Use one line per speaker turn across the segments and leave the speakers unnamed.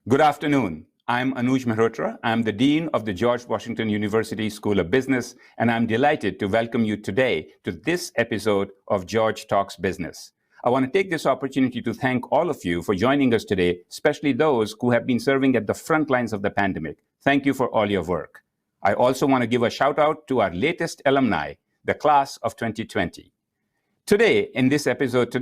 Good afternoon. I'm Anuj Mehrotra. I'm the Dean of the George Washington University School of Business, and I'm delighted to welcome you today to this episode of George Talks Business. I want to take this opportunity to thank all of you for joining us today, especially those who have been serving at the front lines of the pandemic. Thank you for all your work. I also want to give a shout out to our latest alumni, the class of 2020. Today, in this episode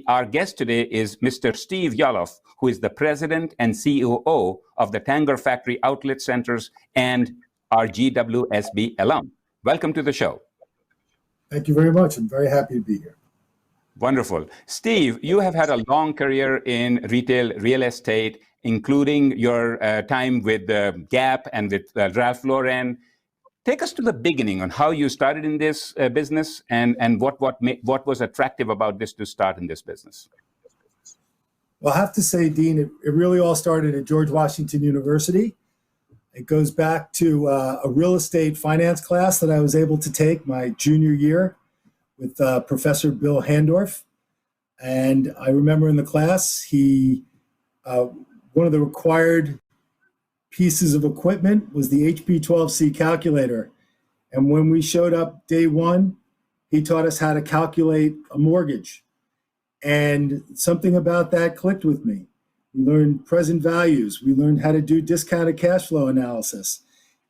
our guest today is Mr. Steve Yalof, who is the president and COO of the Tanger Factory Outlet Centers and our GWSB alum. Welcome to the show.
Thank you very much. I'm very happy to be here.
Wonderful. Steve, you have had a long career in retail real estate, including your time with Gap and with Ralph Lauren. Take us to the beginning on how you started in this business and what was attractive about this to start in this business.
Well, I have to say, Dean, it really all started at George Washington University. It goes back to a real estate finance class that I was able to take my junior year with Professor Bill Handorf. And I remember in the class, one of the required pieces of equipment was the HP12C calculator. And when we showed up day one, he taught us how to calculate a mortgage. And something about that clicked with me. We learned present values. We learned how to do discounted cash flow analysis.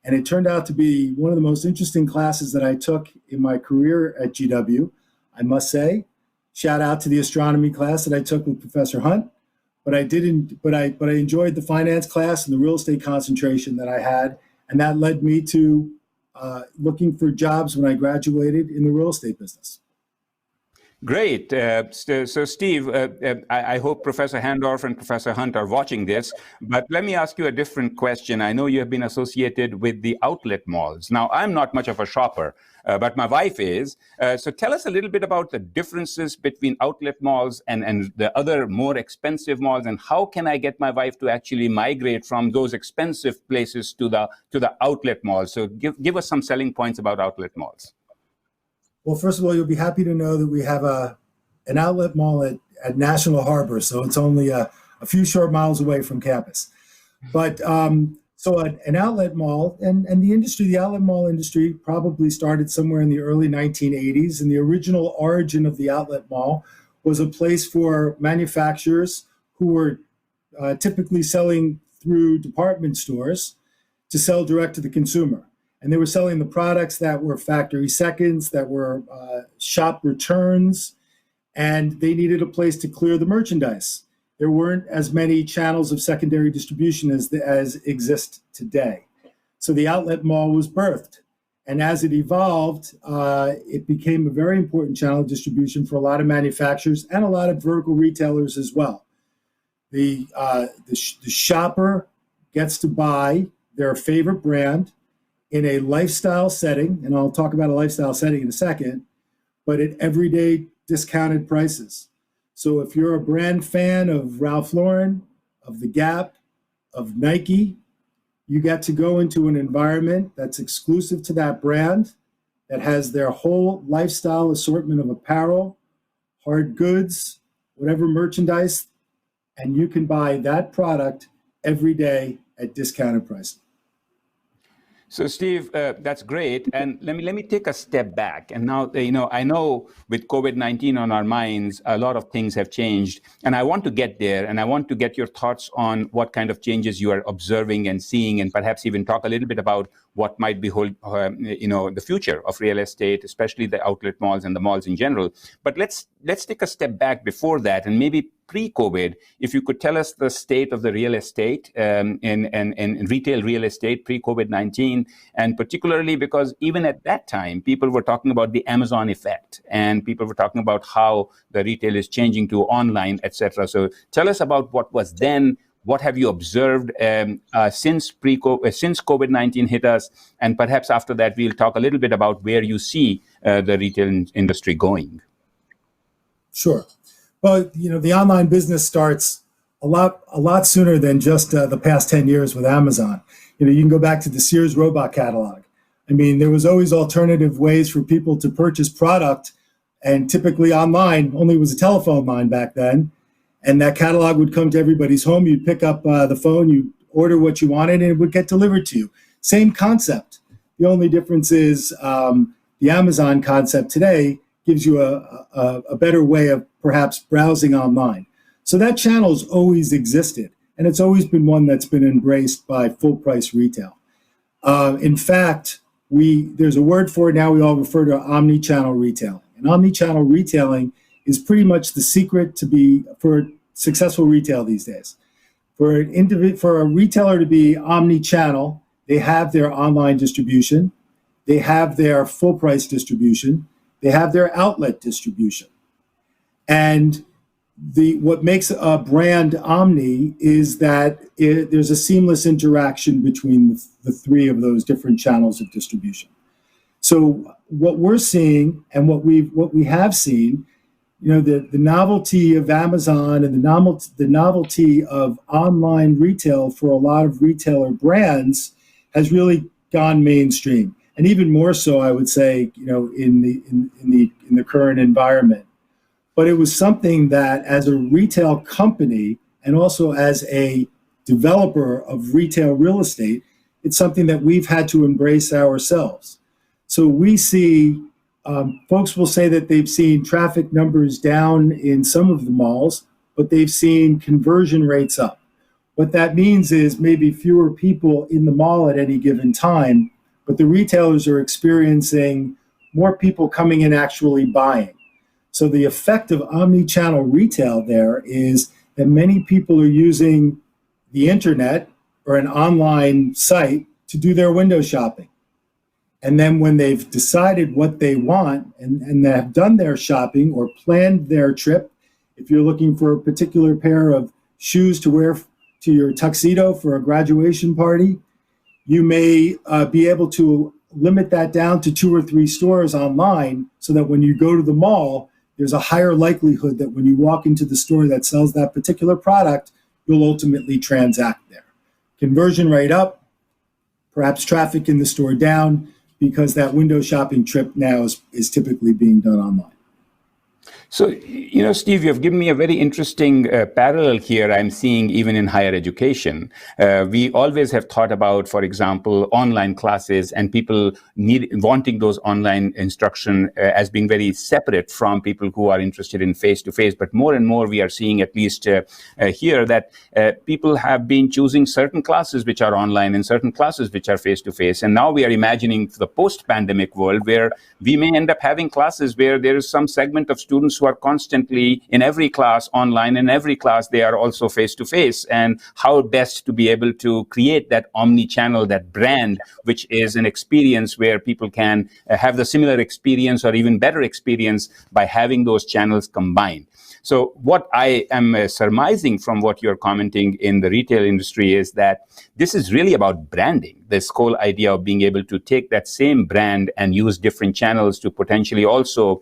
And it turned out to be one of the most interesting classes that I took in my career at GW, I must say. Shout out to the astronomy class that I took with Professor Hunt. But I enjoyed the finance class and the real estate concentration that I had, and that led me to looking for jobs when I graduated in the real estate business.
Great. So, Steve, I hope Professor Handorf and Professor Hunt are watching this, but let me ask you a different question. I know you have been associated with the outlet malls. Now, I'm not much of a shopper, but my wife is. So tell us a little bit about the differences between outlet malls and the other more expensive malls, and how can I get my wife to actually migrate from those expensive places to the outlet malls? So give us some selling points about outlet malls.
Well, first of all, you'll be happy to know that we have an outlet mall at National Harbor, so it's only a few short miles away from campus. But so an outlet mall, and the outlet mall industry probably started somewhere in the early 1980s, and the original origin of the outlet mall was a place for manufacturers who were typically selling through department stores to sell direct to the consumer. And they were selling the products that were factory seconds, that were shop returns, and they needed a place to clear the merchandise. There weren't as many channels of secondary distribution as exist today. So the outlet mall was birthed. And as it evolved, it became a very important channel of distribution for a lot of manufacturers and a lot of vertical retailers as well. The shopper gets to buy their favorite brand in a lifestyle setting, and I'll talk about a lifestyle setting in a second, but at everyday discounted prices. So if you're a brand fan of Ralph Lauren, of the Gap, of Nike, you get to go into an environment that's exclusive to that brand, that has their whole lifestyle assortment of apparel, hard goods, whatever merchandise, and you can buy that product every day at discounted prices.
So, Steve, that's great. And let me take a step back. And now, I know with COVID-19 on our minds, a lot of things have changed. And I want to get there, and I want to get your thoughts on what kind of changes you are observing and seeing, and perhaps even talk a little bit about what might be the future of real estate, especially the outlet malls and the malls in general. But let's take a step back before that, and maybe pre-COVID, if you could tell us the state of the real estate in retail real estate pre-COVID-19, and particularly because even at that time, people were talking about the Amazon effect, and people were talking about how the retail is changing to online, etc. So tell us about what was then. What have you observed since COVID-19 hit us? And perhaps after that, we'll talk a little bit about where you see the retail industry going.
Sure. Well, the online business starts a lot sooner than just the past 10 years with Amazon. You can go back to the Sears robot catalog. I mean, there was always alternative ways for people to purchase product, and typically online only was a telephone line back then. And that catalog would come to everybody's home. You'd pick up the phone, you'd order what you wanted, and it would get delivered to you. Same concept. The only difference is the Amazon concept today gives you a better way of perhaps browsing online. So that channel's always existed, and it's always been one that's been embraced by full price retail. In fact, there's a word for it now. We all refer to omnichannel retailing. And omnichannel retailing is pretty much the secret for successful retail these days. For a retailer to be omnichannel, they have their online distribution, they have their full price distribution, they have their outlet distribution. And what makes a brand omni is that there's a seamless interaction between the three of those different channels of distribution. So what we're seeing and what we have seen, the novelty of Amazon and the novelty of online retail for a lot of retailer brands has really gone mainstream, and even more so, I would say, in the current environment. But it was something that, as a retail company and also as a developer of retail real estate, it's something that we've had to embrace ourselves. So we see, folks will say that they've seen traffic numbers down in some of the malls, but they've seen conversion rates up. What that means is maybe fewer people in the mall at any given time, but the retailers are experiencing more people coming in actually buying. So the effect of omni-channel retail there is that many people are using the internet or an online site to do their window shopping. And then when they've decided what they want and they have done their shopping or planned their trip, if you're looking for a particular pair of shoes to wear to your tuxedo for a graduation party, you may be able to limit that down to 2 or 3 stores online so that when you go to the mall, there's a higher likelihood that when you walk into the store that sells that particular product, you'll ultimately transact there. Conversion rate up, perhaps traffic in the store down, because that window shopping trip now is typically being done online.
So, Steve, you've given me a very interesting parallel here I'm seeing even in higher education. We always have thought about, for example, online classes and people wanting those online instruction as being very separate from people who are interested in face-to-face. But more and more we are seeing, at least here, that people have been choosing certain classes which are online and certain classes which are face-to-face. And now we are imagining the post-pandemic world where we may end up having classes where there is some segment of students who are constantly in every class online, and every class they are also face-to-face, and how best to be able to create that omni-channel, that brand, which is an experience where people can have the similar experience or even better experience by having those channels combined. So what I am surmising from what you're commenting in the retail industry is that this is really about branding, this whole idea of being able to take that same brand and use different channels to potentially also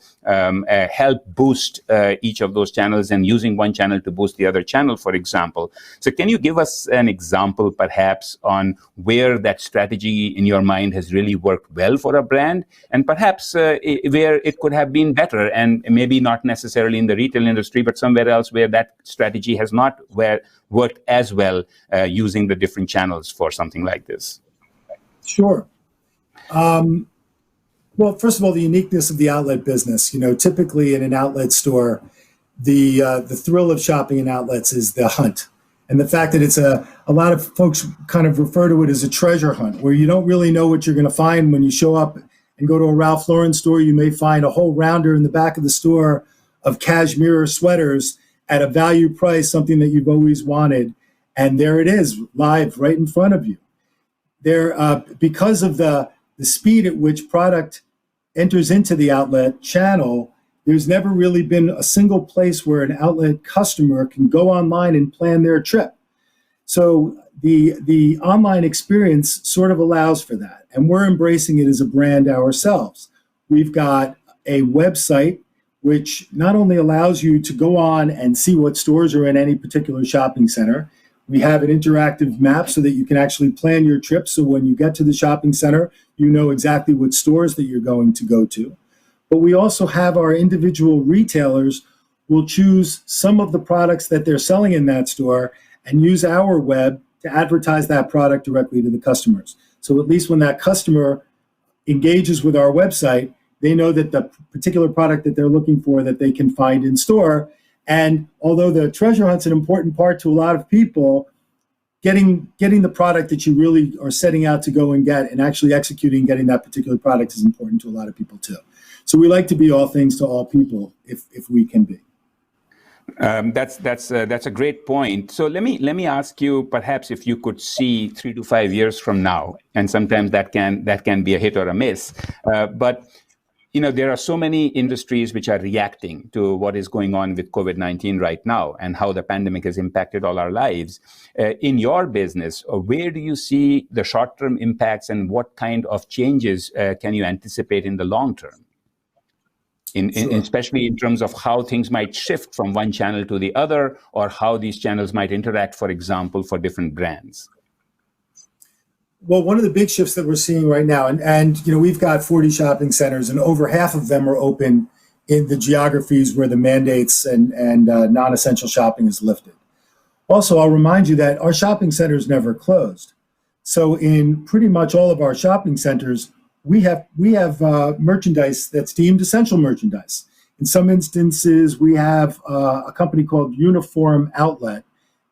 help boost each of those channels, and using one channel to boost the other channel, for example. So can you give us an example perhaps on where that strategy in your mind has really worked well for a brand, and perhaps where it could have been better, and maybe not necessarily in the retail industry, but somewhere else where that strategy has not worked as well using the different channels for something like this?
Sure. Well, first of all, the uniqueness of the outlet business. Typically in an outlet store, the thrill of shopping in outlets is the hunt. And the fact that it's a lot of folks kind of refer to it as a treasure hunt, where you don't really know what you're going to find when you show up and go to a Ralph Lauren store. You may find a whole rounder in the back of the store of cashmere sweaters at a value price, something that you've always wanted. And there it is, live right in front of you. Because of the speed at which product enters into the outlet channel, there's never really been a single place where an outlet customer can go online and plan their trip. So the online experience sort of allows for that. And we're embracing it as a brand ourselves. We've got a website which not only allows you to go on and see what stores are in any particular shopping center. We have an interactive map so that you can actually plan your trip. So when you get to the shopping center, you know exactly what stores that you're going to go to. But we also have our individual retailers will choose some of the products that they're selling in that store and use our web to advertise that product directly to the customers. So at least when that customer engages with our website, they know that the particular product that they're looking for that they can find in store. And although the treasure hunt's an important part to a lot of people, getting the product that you really are setting out to go and get and actually executing getting that particular product is important to a lot of people too. So we like to be all things to all people if we can be.
That's a great point. So let me ask you, perhaps if you could see 3 to 5 years from now, and sometimes that can be a hit or a miss, but there are so many industries which are reacting to what is going on with COVID-19 right now and how the pandemic has impacted all our lives. In your business, where do you see the short-term impacts and what kind of changes can you anticipate in the long term? Sure. Especially in terms of how things might shift from one channel to the other, or how these channels might interact, for example, for different brands.
Well, one of the big shifts that we're seeing right now, and we've got 40 shopping centers, and over half of them are open in the geographies where the mandates and non-essential shopping is lifted. Also, I'll remind you that our shopping centers never closed. So in pretty much all of our shopping centers, we have merchandise that's deemed essential merchandise. In some instances, we have a company called Uniform Outlet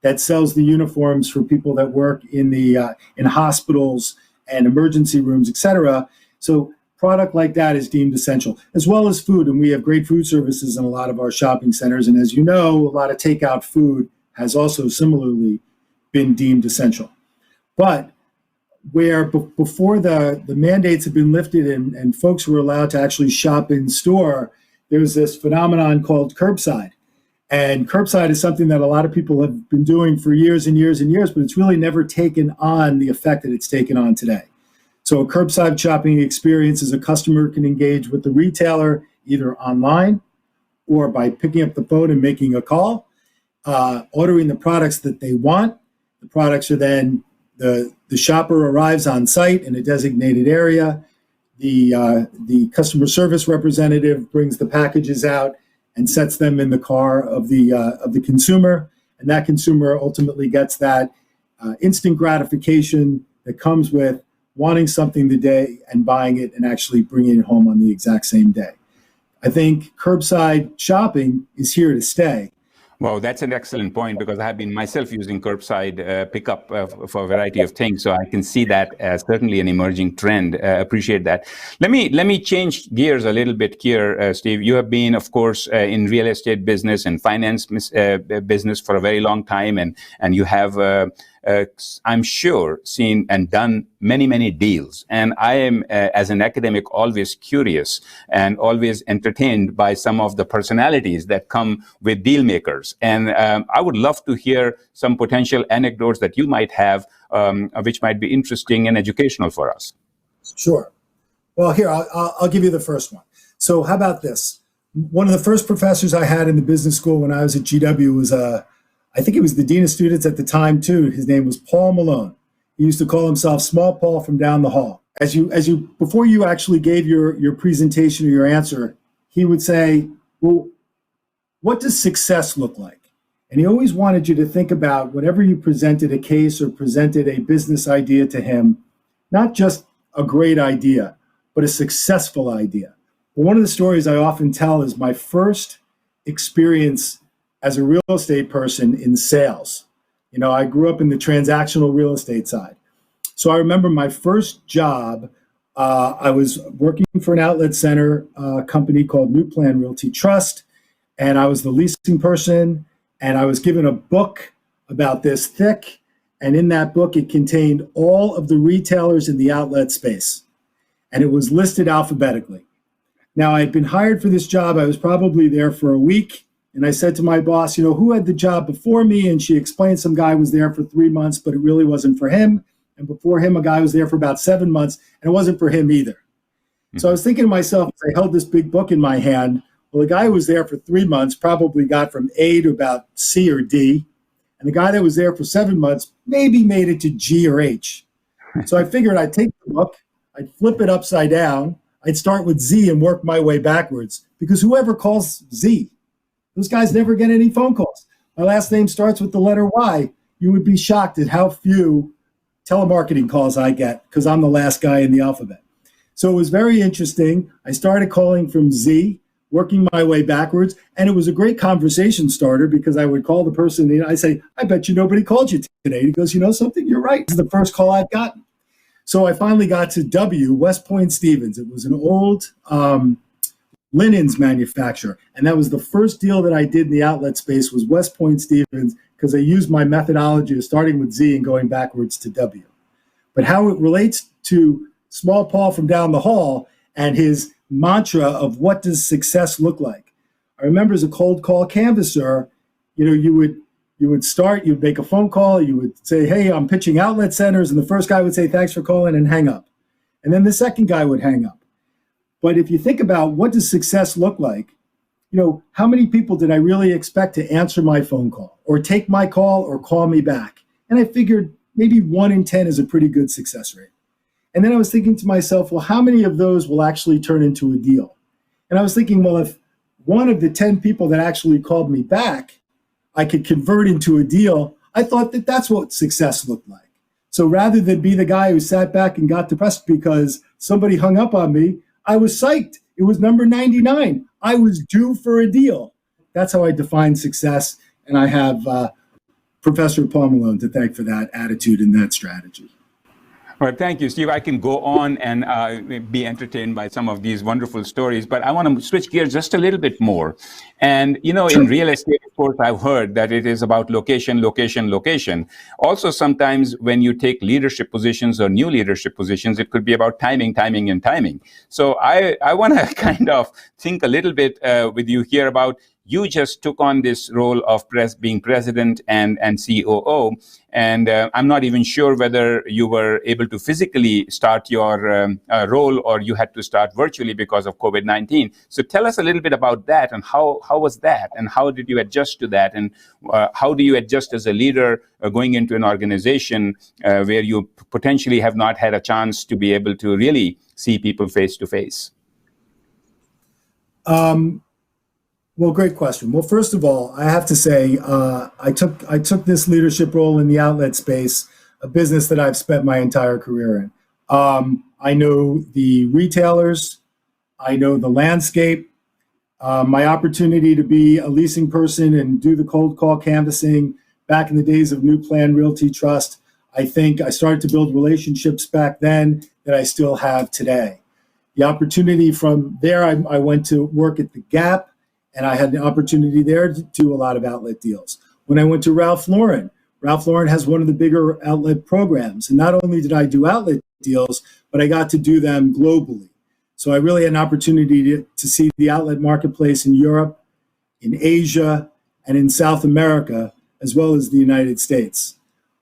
that sells the uniforms for people that work in hospitals and emergency rooms, et cetera. So product like that is deemed essential, as well as food. And we have great food services in a lot of our shopping centers. And as you know, a lot of takeout food has also similarly been deemed essential. But where before the mandates have been lifted and folks were allowed to actually shop in store, there was this phenomenon called curbside. And curbside is something that a lot of people have been doing for years and years and years, but it's really never taken on the effect that it's taken on today. So a curbside shopping experience is a customer can engage with the retailer either online or by picking up the phone and making a call, ordering the products that they want. The products are then, the shopper arrives on site in a designated area. The customer service representative brings the packages out and sets them in the car of the consumer, and that consumer ultimately gets that instant gratification that comes with wanting something today and buying it and actually bringing it home on the exact same day. I think curbside shopping is here to stay.
Well, that's an excellent point, because I have been myself using curbside pickup for a variety of things. So I can see that as certainly an emerging trend. Appreciate that. Let me change gears a little bit here, Steve. You have been, of course, in real estate business and finance business for a very long time, and you have, I'm sure, seen and done many, many deals. And I am, as an academic, always curious and always entertained by some of the personalities that come with deal makers. And I would love to hear some potential anecdotes that you might have, which might be interesting and educational for us.
Sure. Well, here, I'll give you the first one. So how about this? One of the first professors I had in the business school when I was at GW was I think he was the dean of students at the time too. His name was Paul Malone. He used to call himself Small Paul from down the hall. As you before you actually gave your presentation or your answer, he would say, well, what does success look like? And he always wanted you to think about, whenever you presented a case or presented a business idea to him, not just a great idea, but a successful idea. Well, one of the stories I often tell is my first experience as a real estate person in sales. I grew up in the transactional real estate side. So I remember my first job, I was working for an outlet center company called New Plan Realty Trust, and I was the leasing person, and I was given a book about this thick, and in that book it contained all of the retailers in the outlet space, and it was listed alphabetically. Now, I had been hired for this job. I was probably there for a week. And I said to my boss, who had the job before me? And she explained some guy was there for 3 months, but it really wasn't for him. And before him, a guy was there for about 7 months, and it wasn't for him either. Mm-hmm. So I was thinking to myself, as I held this big book in my hand, well, the guy who was there for 3 months probably got from A to about C or D. And the guy that was there for 7 months maybe made it to G or H. So I figured I'd take the book, I'd flip it upside down, I'd start with Z and work my way backwards, because whoever calls Z Those guys never get any phone calls. My last name starts with the letter Y. You would be shocked at how few telemarketing calls I get because I'm the last guy in the alphabet. So it was very interesting. I started calling from Z, working my way backwards. And it was a great conversation starter because I would call the person and I say, I bet you nobody called you today. He goes, you know something? You're right. This is the first call I've gotten. So I finally got to W, West Point Stevens. It was an old linens manufacturer. And that was the first deal that I did in the outlet space was West Point Stevens because I used my methodology of starting with Z and going backwards to W. But how it relates to Small Paul from down the hall and his mantra of what does success look like. I remember as a cold call canvasser, you would start, you'd make a phone call, you would say, hey, I'm pitching outlet centers. And the first guy would say, thanks for calling and hang up. And then the second guy would hang up. But if you think about what does success look like, how many people did I really expect to answer my phone call or take my call or call me back? And I figured maybe 1 in 10 is a pretty good success rate. And then I was thinking to myself, well, how many of those will actually turn into a deal? And I was thinking, well, if 1 of the 10 people that actually called me back, I could convert into a deal, I thought that that's what success looked like. So rather than be the guy who sat back and got depressed because somebody hung up on me, I was psyched. It was number 99. I was due for a deal. That's how I define success. And I have Professor Paul Malone to thank for that attitude and that strategy.
Well, thank you, Steve. I can go on and be entertained by some of these wonderful stories, but I want to switch gears just a little bit more. And,
Sure.
In real estate, of course, I've heard that it is about location, location, location. Also, sometimes when you take leadership positions or new leadership positions, it could be about timing, timing, and timing. So I want to kind of think a little bit with you here about you just took on this role of being president and COO, and I'm not even sure whether you were able to physically start your role or you had to start virtually because of COVID-19. So tell us a little bit about that and how was that and how did you adjust to that and how do you adjust as a leader going into an organization where you potentially have not had a chance to be able to really see people face to face?
Well, great question. Well, first of all, I have to say I took this leadership role in the outlet space, a business that I've spent my entire career in. I know the retailers, I know the landscape. My opportunity to be a leasing person and do the cold call canvassing back in the days of New Plan Realty Trust. I think I started to build relationships back then that I still have today. The opportunity from there, I went to work at the Gap. And I had the opportunity there to do a lot of outlet deals. When I went to Ralph Lauren has one of the bigger outlet programs. And not only did I do outlet deals, but I got to do them globally. So I really had an opportunity to see the outlet marketplace in Europe, in Asia, and in South America, as well as the United States.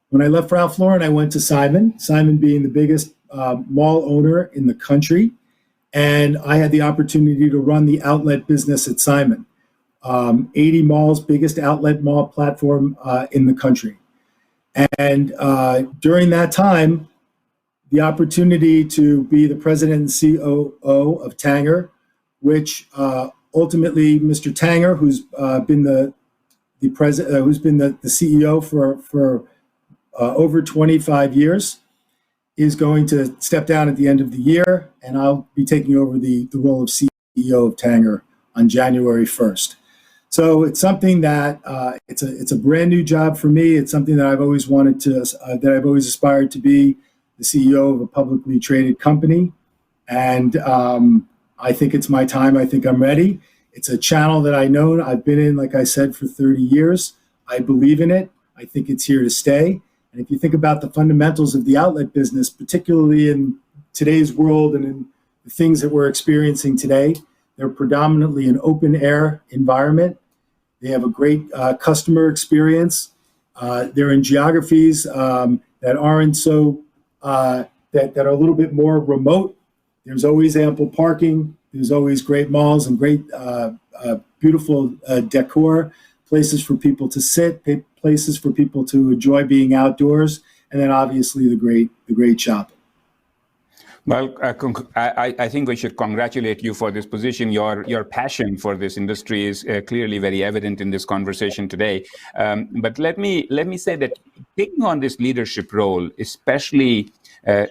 When I left Ralph Lauren, I went to Simon being the biggest mall owner in the country. And I had the opportunity to run the outlet business at Simon. 80 malls, biggest outlet mall platform in the country. And during that time, the opportunity to be the president and COO of Tanger, which ultimately Mr. Tanger, who's been the president, who's been the CEO for over 25 years, is going to step down at the end of the year, and I'll be taking over the role of CEO of Tanger on January 1st. So it's something that it's a brand new job for me. It's something that I've always wanted to, that I've always aspired to be the CEO of a publicly traded company, and I think it's my time. I think I'm ready. It's a channel that I know I've been in, like I said, for 30 years. I believe in it. I think it's here to stay. And if you think about the fundamentals of the outlet business, particularly in today's world and in the things that we're experiencing today, they're predominantly an open air environment. They have a great customer experience. They're in geographies that aren't so, that are a little bit more remote. There's always ample parking. There's always great malls and great, beautiful decor, places for people to sit, places for people to enjoy being outdoors, and then obviously the great shopping.
Well, I think we should congratulate you for this position. Your passion for this industry is clearly very evident in this conversation today. But let me say that taking on this leadership role, especially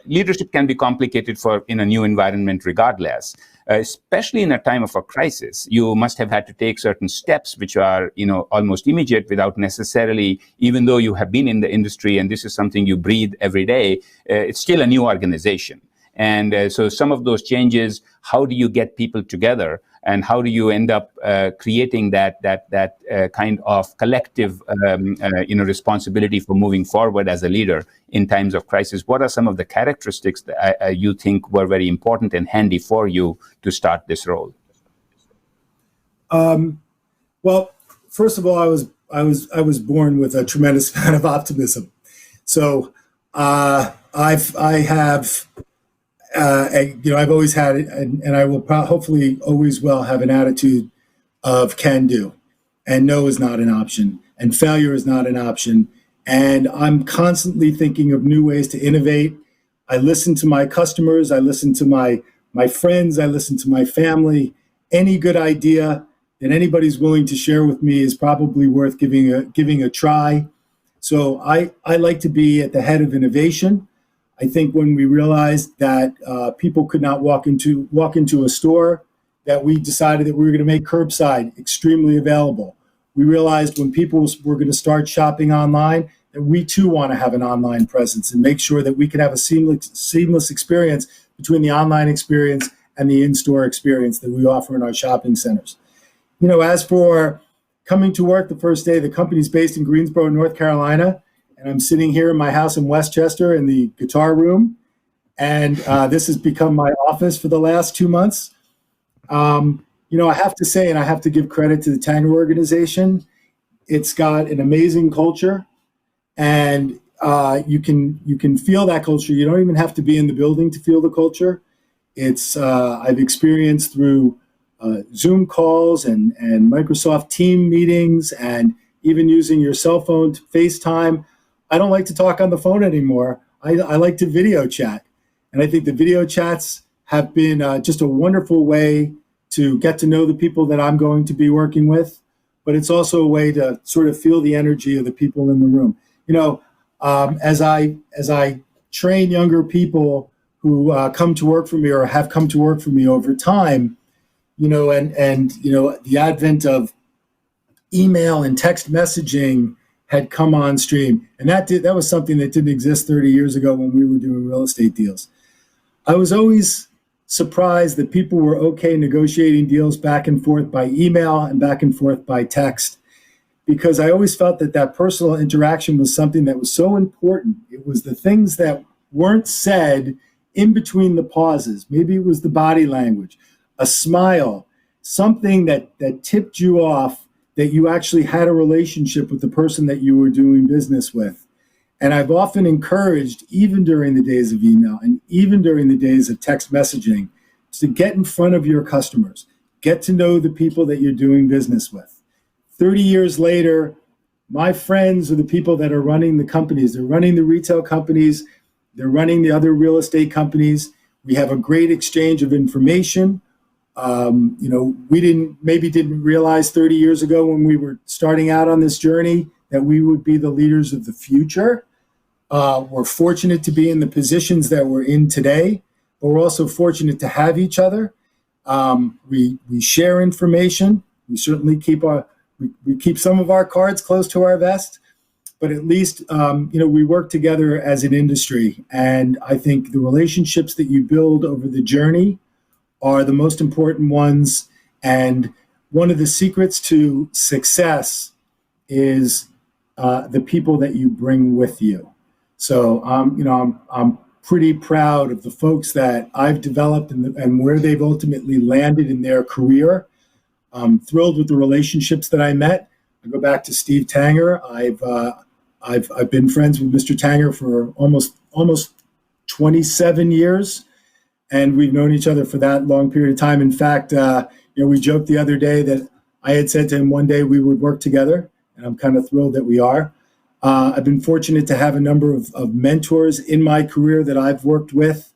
leadership, can be complicated for in a new environment, regardless. Especially in a time of a crisis, you must have had to take certain steps which are, almost immediate, without necessarily, even though you have been in the industry and this is something you breathe every day, it's still a new organization. And so some of those changes, how do you get people together, and how do you end up creating that kind of collective responsibility for moving forward as a leader in times of crisis? What are some of the characteristics that you think were very important and handy for you to start this role?
Well, first of all, I was born with a tremendous amount of optimism. So I've always had it, and I will hopefully always will have an attitude of can do, and no is not an option, and failure is not an option. And I'm constantly thinking of new ways to innovate. I listen to my customers, I listen to my friends, I listen to my family. Any good idea that anybody's willing to share with me is probably worth giving a try. So I like to be at the head of innovation. I think when we realized that people could not walk into a store, that we decided that we were going to make curbside extremely available. We realized when people were going to start shopping online, that we too want to have an online presence and make sure that we can have a seamless experience between the online experience and the in-store experience that we offer in our shopping centers. As for coming to work the first day, the company's based in Greensboro, North Carolina. And I'm sitting here in my house in Westchester in the guitar room. And this has become my office for the last 2 months. I have to say, and I have to give credit to the Tanger organization, it's got an amazing culture. And you can feel that culture. You don't even have to be in the building to feel the culture. I've experienced through Zoom calls and Microsoft Team meetings, and even using your cell phone to FaceTime. I don't like to talk on the phone anymore. I like to video chat. And I think the video chats have been just a wonderful way to get to know the people that I'm going to be working with. But it's also a way to sort of feel the energy of the people in the room. As I train younger people who come to work for me or have come to work for me over time, and the advent of email and text messaging had come on stream. And that was something that didn't exist 30 years ago when we were doing real estate deals. I was always surprised that people were okay negotiating deals back and forth by email and back and forth by text, because I always felt that personal interaction was something that was so important. It was the things that weren't said in between the pauses. Maybe it was the body language, a smile, something that tipped you off that you actually had a relationship with the person that you were doing business with. And I've often encouraged, even during the days of email and even during the days of text messaging, to get in front of your customers, get to know the people that you're doing business with. 30 years later, my friends are the people that are running the companies. They're running the retail companies. They're running the other real estate companies. We have a great exchange of information. We didn't realize 30 years ago when we were starting out on this journey that we would be the leaders of the future. We're fortunate to be in the positions that we're in today, but we're also fortunate to have each other. We share information. We certainly keep some of our cards close to our vest, but at least we work together as an industry. And I think the relationships that you build over the journey are the most important ones. And one of the secrets to success is the people that you bring with you. So, I'm pretty proud of the folks that I've developed and where they've ultimately landed in their career. I'm thrilled with the relationships that I met. I go back to Steve Tanger. I've been friends with Mr. Tanger for almost 27 years. And we've known each other for that long period of time. In fact, we joked the other day that I had said to him one day we would work together, and I'm kind of thrilled that we are. I've been fortunate to have a number of mentors in my career that I've worked with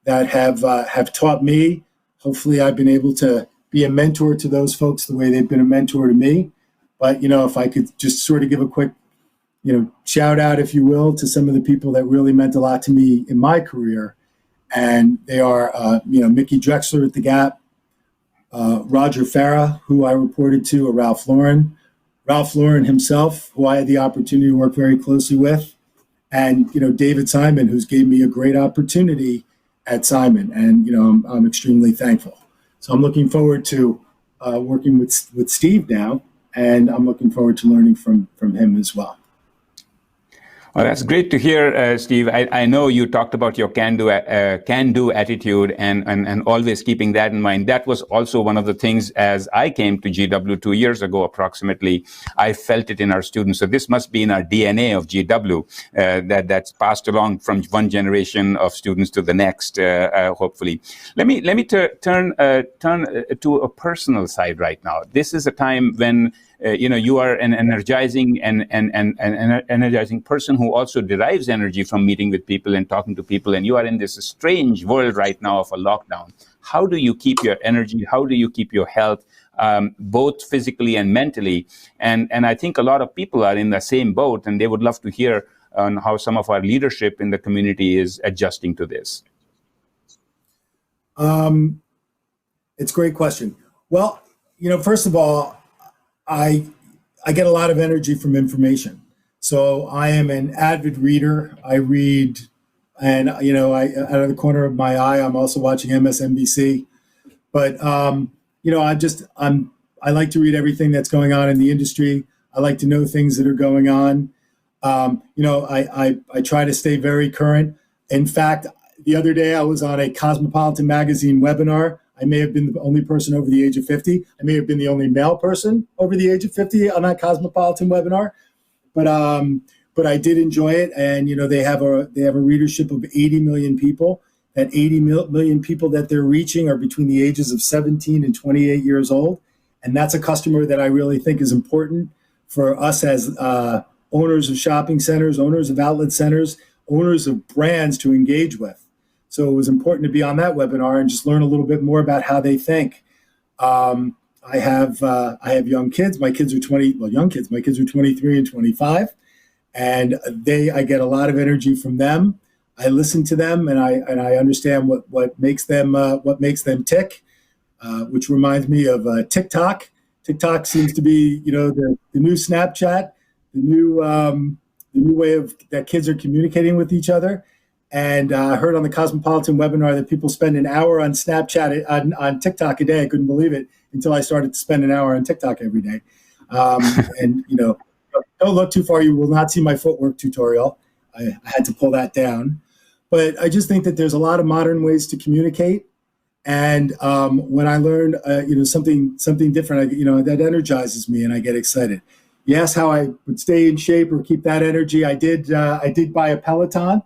that have taught me. Hopefully, I've been able to be a mentor to those folks the way they've been a mentor to me. But if I could just sort of give a quick, shout out, if you will, to some of the people that really meant a lot to me in my career, and they are, Mickey Drexler at the Gap, Roger Farah, who I reported to, or Ralph Lauren himself, who I had the opportunity to work very closely with, and David Simon, who's gave me a great opportunity at Simon, and I'm extremely thankful. So I'm looking forward to working with Steve now, and I'm looking forward to learning from him as well.
Well, that's great to hear, Steve. I know you talked about your can-do attitude and always keeping that in mind. That was also one of the things as I came to GW 2 years ago, approximately. I felt it in our students. So this must be in our DNA of GW, that's passed along from one generation of students to the next, hopefully. Let me turn to a personal side right now. This is a time when you are an energizing and an energizing person who also derives energy from meeting with people and talking to people. And you are in this strange world right now of a lockdown. How do you keep your energy? How do you keep your health, both physically and mentally? And I think a lot of people are in the same boat, and they would love to hear on how some of our leadership in the community is adjusting to this.
It's a great question. Well, first of all, I get a lot of energy from information. So I am an avid reader. I read, and I out of the corner of my eye, I'm also watching MSNBC. But I like to read everything that's going on in the industry. I like to know things that are going on. I try to stay very current. In fact, the other day I was on a Cosmopolitan magazine webinar. I may have been the only person over the age of 50. I may have been the only male person over the age of 50 on that Cosmopolitan webinar, but I did enjoy it. And they have a readership of 80 million people. That 80 million people that they're reaching are between the ages of 17 and 28 years old, and that's a customer that I really think is important for us as owners of shopping centers, owners of outlet centers, owners of brands to engage with. So it was important to be on that webinar and just learn a little bit more about how they think. I have young kids. My kids are young kids. My kids are 23 and 25, and I get a lot of energy from them. I listen to them, and I understand what makes them tick. Which reminds me of TikTok. TikTok seems to be the new Snapchat, the new way that kids are communicating with each other. And I heard on the Cosmopolitan webinar that people spend an hour on Snapchat, on TikTok a day. I couldn't believe it until I started to spend an hour on TikTok every day. And, don't look too far. You will not see my footwork tutorial. I had to pull that down. But I just think that there's a lot of modern ways to communicate. And when I learn, something different, that energizes me and I get excited. You asked how I would stay in shape or keep that energy. I did buy a Peloton.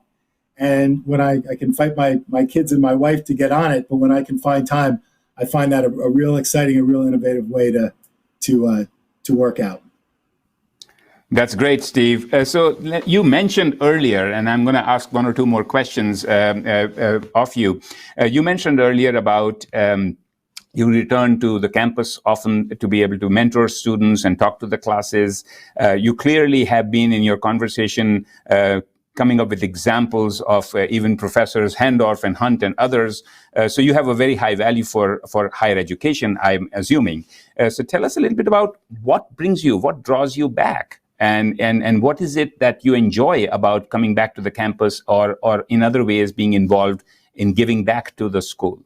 And when I can fight my kids and my wife to get on it, but when I can find time, I find that a real exciting, a real innovative way to work out.
That's great, Steve. So you mentioned earlier, and I'm going to ask one or two more questions of you. You mentioned earlier about you return to the campus often to be able to mentor students and talk to the classes. You clearly have been in your conversation coming up with examples of even professors Hendorf and Hunt and others. So you have a very high value for higher education, I'm assuming. So tell us a little bit about what draws you back, and what is it that you enjoy about coming back to the campus or in other ways being involved in giving back to the school?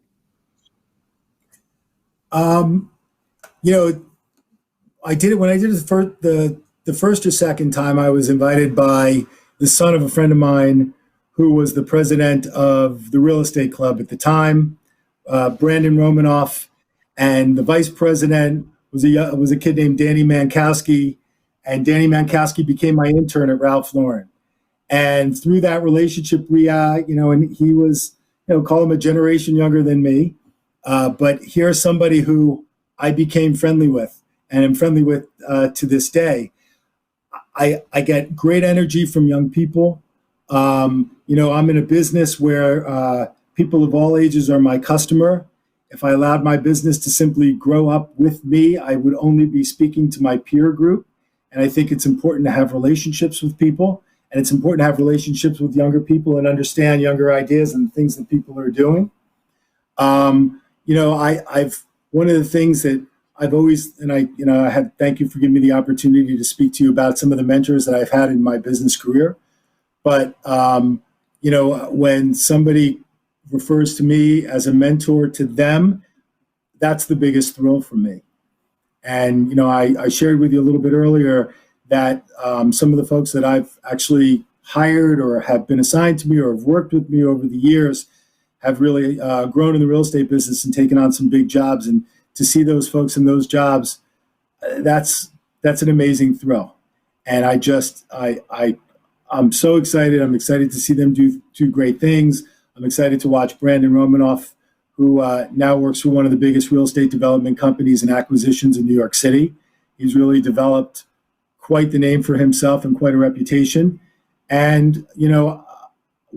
I did it when I did it the first or second time. I was invited by the son of a friend of mine who was the president of the real estate club at the time, Brandon Romanoff, and the vice president was a kid named Danny Mankowski, and Danny Mankowski became my intern at Ralph Lauren. And through that relationship, and he was, call him a generation younger than me, but here's somebody who I became friendly with and am friendly with to this day. I get great energy from young people. I'm in a business where people of all ages are my customer. If I allowed my business to simply grow up with me, I would only be speaking to my peer group. And I think it's important to have relationships with people. And it's important to have relationships with younger people and understand younger ideas and things that people are doing. I've one of the things that I've always, and thank you for giving me the opportunity to speak to you about some of the mentors that I've had in my business career. But, when somebody refers to me as a mentor to them, that's the biggest thrill for me. And, I shared with you a little bit earlier that some of the folks that I've actually hired or have been assigned to me or have worked with me over the years have really grown in the real estate business and taken on some big jobs. And to see those folks in those jobs, that's an amazing thrill. And I'm so excited. I'm excited to see them do great things. I'm excited to watch Brandon Romanoff, who now works for one of the biggest real estate development companies and acquisitions in New York City. He's really developed quite the name for himself and quite a reputation. And,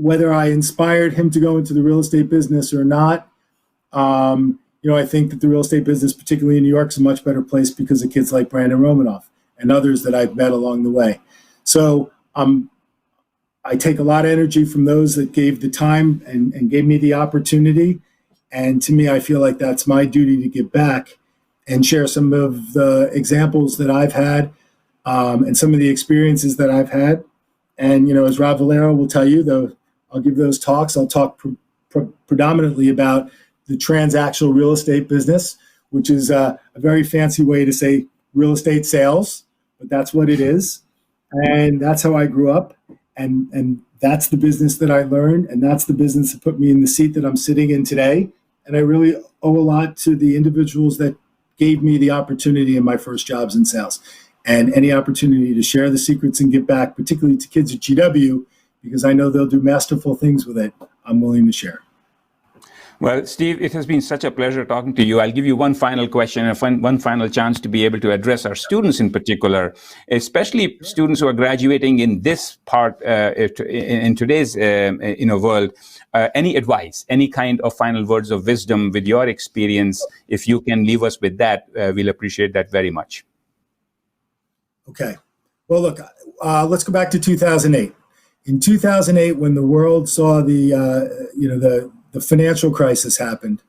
whether I inspired him to go into the real estate business or not, I think that the real estate business, particularly in New York, is a much better place because of kids like Brandon Romanoff and others that I've met along the way. So I take a lot of energy from those that gave the time and gave me the opportunity. And to me, I feel like that's my duty to give back and share some of the examples that I've had and some of the experiences that I've had. And, as Rob Valero will tell you, though, I'll give those talks. I'll talk predominantly about the transactional real estate business, which is a very fancy way to say real estate sales, but that's what it is. And that's how I grew up. And that's the business that I learned. And that's the business that put me in the seat that I'm sitting in today. And I really owe a lot to the individuals that gave me the opportunity in my first jobs in sales. And any opportunity to share the secrets and give back, particularly to kids at GW, because I know they'll do masterful things with it, I'm willing to share.
Well, Steve, it has been such a pleasure talking to you. I'll give you one final question and one final chance to be able to address our students in particular, especially students who are graduating in this part, in today's world. Any advice, any kind of final words of wisdom with your experience, if you can leave us with that, we'll appreciate that very much.
Okay. Well, look, let's go back to 2008. In 2008, when the world saw the financial crisis happened,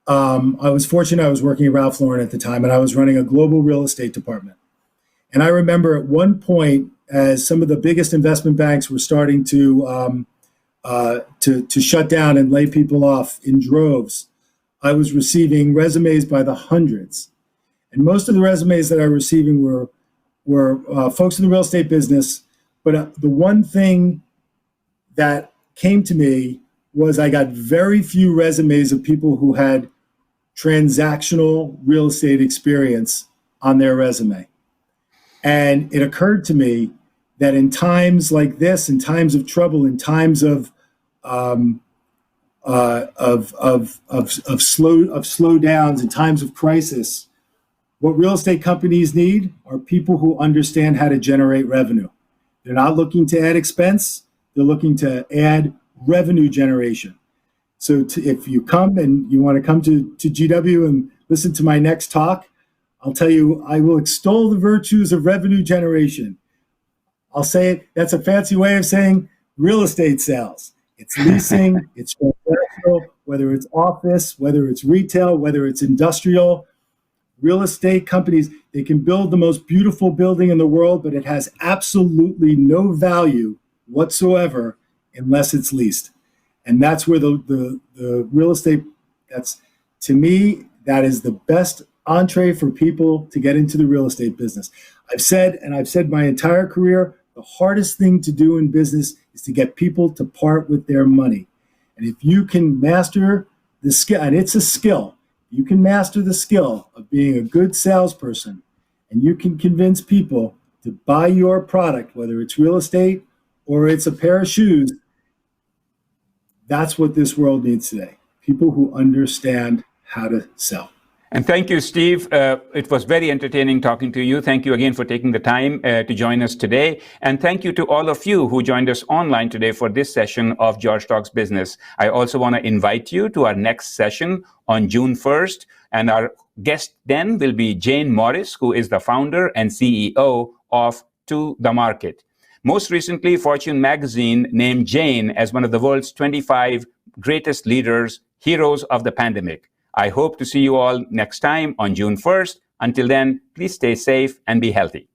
I was fortunate. I was working at Ralph Lauren at the time, and I was running a global real estate department. And I remember at one point, as some of the biggest investment banks were starting to shut down and lay people off in droves, I was receiving resumes by the hundreds. And most of the resumes that I was receiving were folks in the real estate business. But the one thing that came to me was I got very few resumes of people who had transactional real estate experience on their resume. And it occurred to me that in times like this, in times of trouble, in times of slowdowns, in times of crisis, what real estate companies need are people who understand how to generate revenue. They're not looking to add expense. They're looking to add revenue generation. So if you come and you want to come to GW and listen to my next talk, I'll tell you, I will extol the virtues of revenue generation. I'll say it, that's a fancy way of saying real estate sales. It's leasing, it's transactional, whether it's office, whether it's retail, whether it's industrial. Real estate companies, they can build the most beautiful building in the world, but it has absolutely no value whatsoever unless it's leased. And that's where the real estate, to me, that is the best entree for people to get into the real estate business. I've said my entire career, the hardest thing to do in business is to get people to part with their money. And if you can master the skill, and it's a skill, you can master the skill of being a good salesperson, and you can convince people to buy your product, whether it's real estate or it's a pair of shoes. That's what this world needs today. People who understand how to sell.
And thank you, Steve. It was very entertaining talking to you. Thank you again for taking the time to join us today. And thank you to all of you who joined us online today for this session of George Talks Business. I also want to invite you to our next session on June 1st. And our guest then will be Jane Morris, who is the founder and CEO of To The Market. Most recently, Fortune magazine named Jane as one of the world's 25 greatest leaders, heroes of the pandemic. I hope to see you all next time on June 1st. Until then, please stay safe and be healthy.